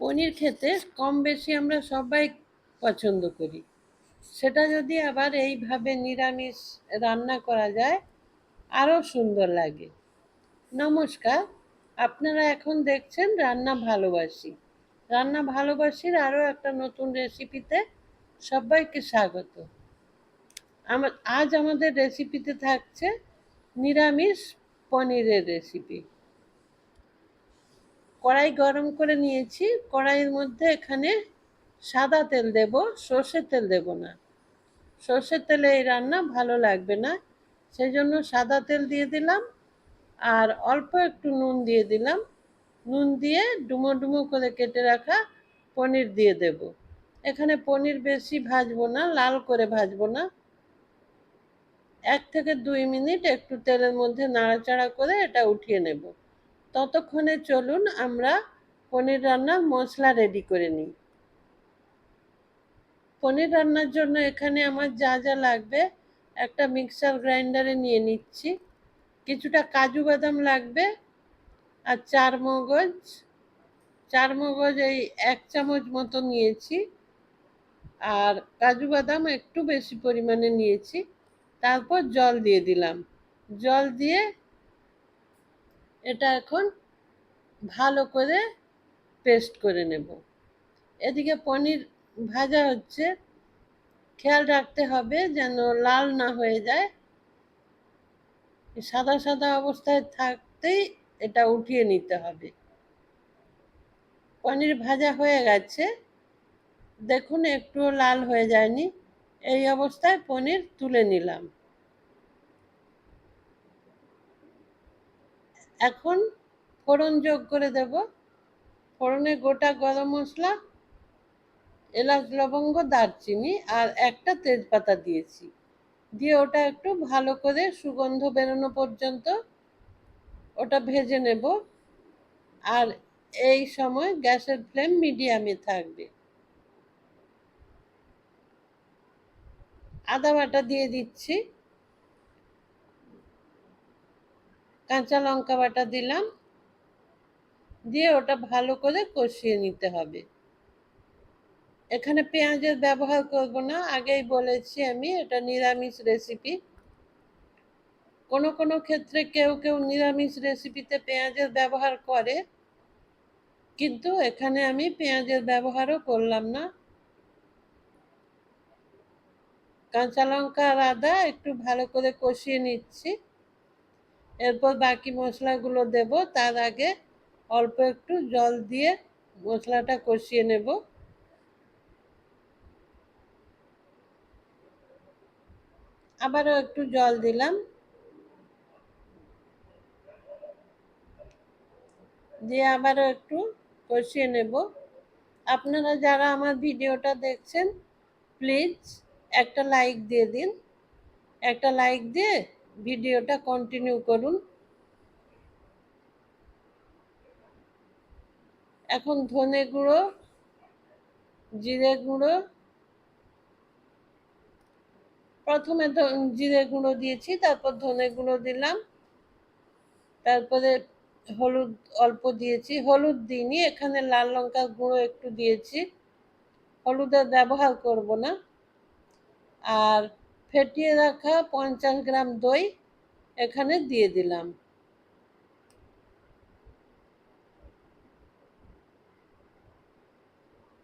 পনির খেতে কম বেশি আমরা সবাই পছন্দ করি। সেটা যদি আবার এইভাবে নিরামিষ রান্না করা যায় আরও সুন্দর লাগে। নমস্কার, আপনারা এখন দেখছেন রান্না ভালোবাসি। রান্না ভালোবাসির আরও একটা নতুন রেসিপিতে সবাইকে স্বাগত। আজ আমাদের রেসিপিতে থাকছে নিরামিষ পনিরের রেসিপি। কড়াই গরম করে নিয়েছি। কড়াইয়ের মধ্যে এখানে সাদা তেল দেব, সর্ষের তেল দেব না। সর্ষের তেলে এই রান্না ভালো লাগবে না, সেই জন্য সাদা তেল দিয়ে দিলাম। আর অল্প একটু নুন দিয়ে দিলাম। নুন দিয়ে ডুমো ডুমো করে কেটে রাখা পনির দিয়ে দেব। এখানে পনির বেশি ভাজবো না, লাল করে ভাজবো না। 1 থেকে 2 মিনিট একটু তেলের মধ্যে নাড়াচাড়া করে এটা উঠিয়ে নেব। ততক্ষণে চলুন আমরা পনির রান্নার মশলা রেডি করে নিই। পনির রান্নার জন্য এখানে আমার যা যা লাগবে একটা মিক্সার গ্রাইন্ডারে নিয়ে নিচ্ছি। কিছুটা কাজু বাদাম লাগবে, আর চার মগজ এই 1 চামচ মতো নিয়েছি। আর কাজু বাদাম একটু বেশি পরিমাণে নিয়েছি। তারপর জল দিয়ে দিলাম। জল দিয়ে এটা এখন ভালো করে পেস্ট করে নেব। এদিকে পনির ভাজা হচ্ছে, খেয়াল রাখতে হবে যেন লাল না হয়ে যায়। সাদা সাদা অবস্থায় থাকতেই এটা উঠিয়ে নিতে হবে। পনির ভাজা হয়ে গেছে, দেখুন একটুও লাল হয়ে যায়নি। এই অবস্থায় পনির তুলে নিলাম। এখন ফোড়ন যোগ করে দেব। ফোড়নে গোটা গরম মশলা, এলাচ, লবঙ্গ, দারচিনি আর একটা তেজপাতা দিয়েছি। দিয়ে ওটা একটু ভালো করে সুগন্ধ বেরোনো পর্যন্ত ওটা ভেজে নেব। আর এই সময় গ্যাসের ফ্লেম মিডিয়ামে থাকবে। আদা বাটা দিয়ে দিচ্ছি, কাঁচা লঙ্কা বাটা দিলাম। দিয়ে ওটা ভালো করে কষিয়ে নিতে হবে। এখানে পেঁয়াজের ব্যবহার করব না, আগেই বলেছি আমি এটা নিরামিষ রেসিপি। কোনো কোনো ক্ষেত্রে কেউ কেউ নিরামিষ রেসিপিতে পেঁয়াজের ব্যবহার করে, কিন্তু এখানে আমি পেঁয়াজের ব্যবহারও করলাম না। কাঁচা লঙ্কা আর আদা একটু ভালো করে কষিয়ে নিচ্ছি। এরপর বাকি মশলাগুলো দেব। তার আগে অল্প একটু জল দিয়ে মশলাটা কষিয়ে নেব। আবারও একটু জল দিলাম, দিয়ে আবারও একটু কষিয়ে নেব। আপনারা যারা আমার ভিডিওটা দেখছেন প্লিজ একটা লাইক দিয়ে দিন। একটা লাইক দিয়ে ভিডিওটা কন্টিনিউ করুন। এখন ধনে গুঁড়ো, জিরে গুঁড়ো, প্রথমে জিরে গুঁড়ো দিয়েছি, তারপর ধনে গুঁড়ো দিলাম। তারপরে হলুদ অল্প দিয়েছি, হলুদ দিইনি, এখানে লাল লঙ্কার গুঁড়ো একটু দিয়েছি। হলুদের ব্যবহার করব না। আর ফেটিয়ে রাখা 50 গ্রাম দই এখানে দিয়ে দিলাম।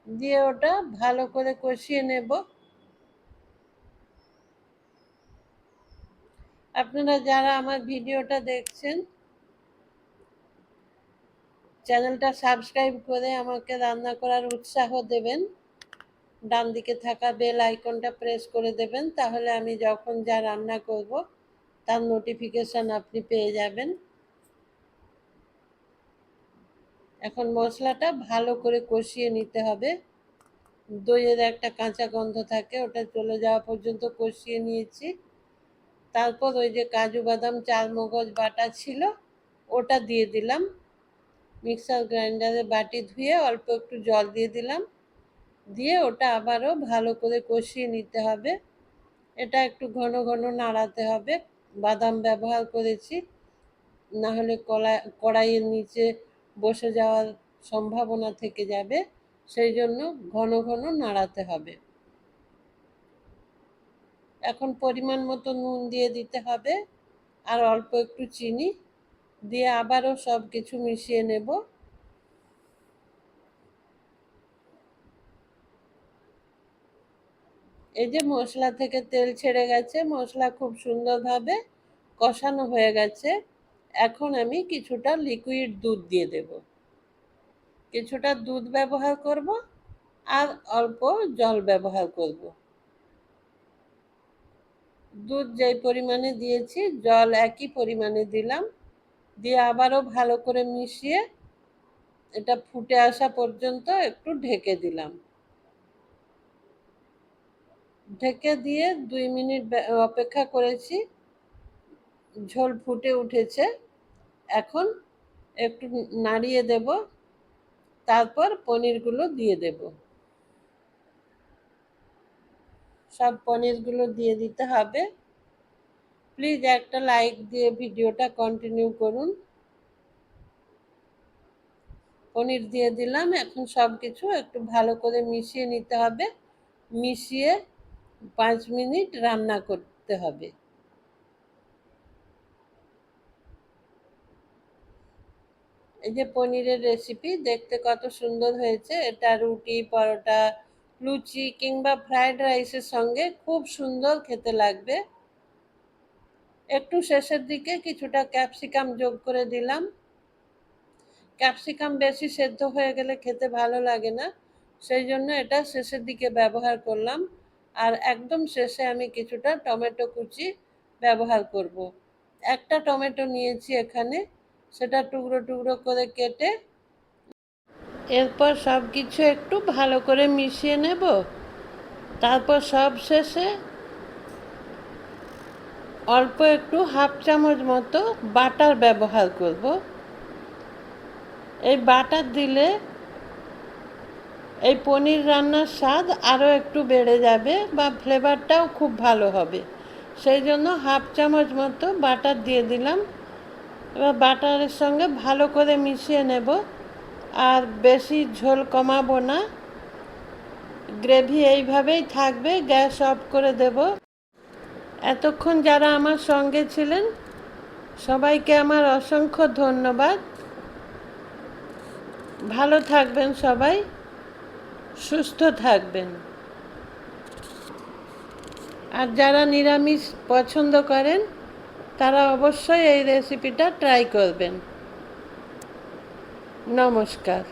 দিয়ে ওটা ভালো করে কষিয়ে নেব। আপনারা যারা আমার ভিডিওটা দেখছেন চ্যানেলটা সাবস্ক্রাইব করে আমাকে রান্না করার উৎসাহ দেবেন। ডান দিকে থাকা বেল আইকনটা প্রেস করে দেবেন, তাহলে আমি যখন যা রান্না করব তার নোটিফিকেশন আপনি পেয়ে যাবেন। এখন মশলাটা ভালো করে কষিয়ে নিতে হবে। দইয়ের একটা কাঁচা গন্ধ থাকে, ওটা চলে যাওয়া পর্যন্ত কষিয়ে নিয়েছি। তারপর ওই যে কাজু বাদাম চারমগজ বাটা ছিল ওটা দিয়ে দিলাম। মিক্সার গ্রাইন্ডারে বাটি ধুয়ে অল্প একটু জল দিয়ে দিলাম। দিয়ে ওটা আবারও ভালো করে কষিয়ে নিতে হবে। এটা একটু ঘন ঘন নাড়াতে হবে। বাদাম ব্যবহার করেছি, না হলে কড়াইয়ের নিচে বসে যাওয়ার সম্ভাবনা থেকে যাবে, সেই জন্য ঘন ঘন নাড়াতে হবে। এখন পরিমাণ মতো নুন দিয়ে দিতে হবে, আর অল্প একটু চিনি দিয়ে আবারও সব কিছু মিশিয়ে নেব। এই যে মশলা থেকে তেল ছেড়ে গেছে, মশলা খুব সুন্দরভাবে কষানো হয়ে গেছে। এখন আমি কিছুটা লিকুইড দুধ দিয়ে দেব। কিছুটা দুধ ব্যবহার করব আর অল্প জল ব্যবহার করব। দুধ যেই পরিমাণে দিয়েছি জল একই পরিমাণে দিলাম, দিয়ে আবারও ভালো করে মিশিয়ে এটা ফুটে আসা পর্যন্ত একটু ঢেকে দিলাম। ঢেকে দিয়ে 2 মিনিট অপেক্ষা করেছি। ঝোল ফুটে উঠেছে। এখন একটু নাড়িয়ে দেব, তারপর পনিরগুলো দিয়ে দেব। সব পনিরগুলো দিয়ে দিতে হবে। প্লিজ একটা লাইক দিয়ে ভিডিওটা কন্টিনিউ করুন। পনির দিয়ে দিলাম। এখন সব কিছু একটু ভালো করে মিশিয়ে নিতে হবে। মিশিয়ে 5 মিনিট রান্না করতে হবে। এই যে পনিরের রেসিপি দেখতে কত সুন্দর হয়েছে। এটা রুটি, পরোটা, লুচি কিংবা ফ্রাইড রাইসের সঙ্গে খুব সুন্দর খেতে লাগবে। একটু শেষের দিকে কিছুটা ক্যাপসিকাম যোগ করে দিলাম। ক্যাপসিকাম বেশি সেদ্ধ হয়ে গেলে খেতে ভালো লাগে না, সেই জন্য এটা শেষের দিকে ব্যবহার করলাম। আর একদম শেষে আমি কিছুটা টমেটো কুচি ব্যবহার করব। একটা টমেটো নিয়েছি এখানে, সেটা টুকরো টুকরো করে কেটে এরপর সব কিছু একটু ভালো করে মিশিয়ে নেব। তারপর সব শেষে অল্প একটু হাফ চামচ মতো বাটার ব্যবহার করব। এই বাটার দিলে এই পনির রান্নার স্বাদ আরও একটু বেড়ে যাবে বা ফ্লেভারটাও খুব ভালো হবে, সেই জন্য হাফ চামচ মতো বাটার দিয়ে দিলাম। এবার বাটারের সঙ্গে ভালো করে মিশিয়ে নেব। আর বেশি ঝোল কমাবো না, গ্রেভি এইভাবেই থাকবে। গ্যাস অফ করে দেব। এতক্ষণ যারা আমার সঙ্গে ছিলেন সবাইকে আমার অসংখ্য ধন্যবাদ। ভালো থাকবেন সবাই, সুস্থ থাকবেন। আর যারা নিরামিষ পছন্দ করেন তারা অবশ্যই এই রেসিপিটা ট্রাই করবেন। নমস্কার।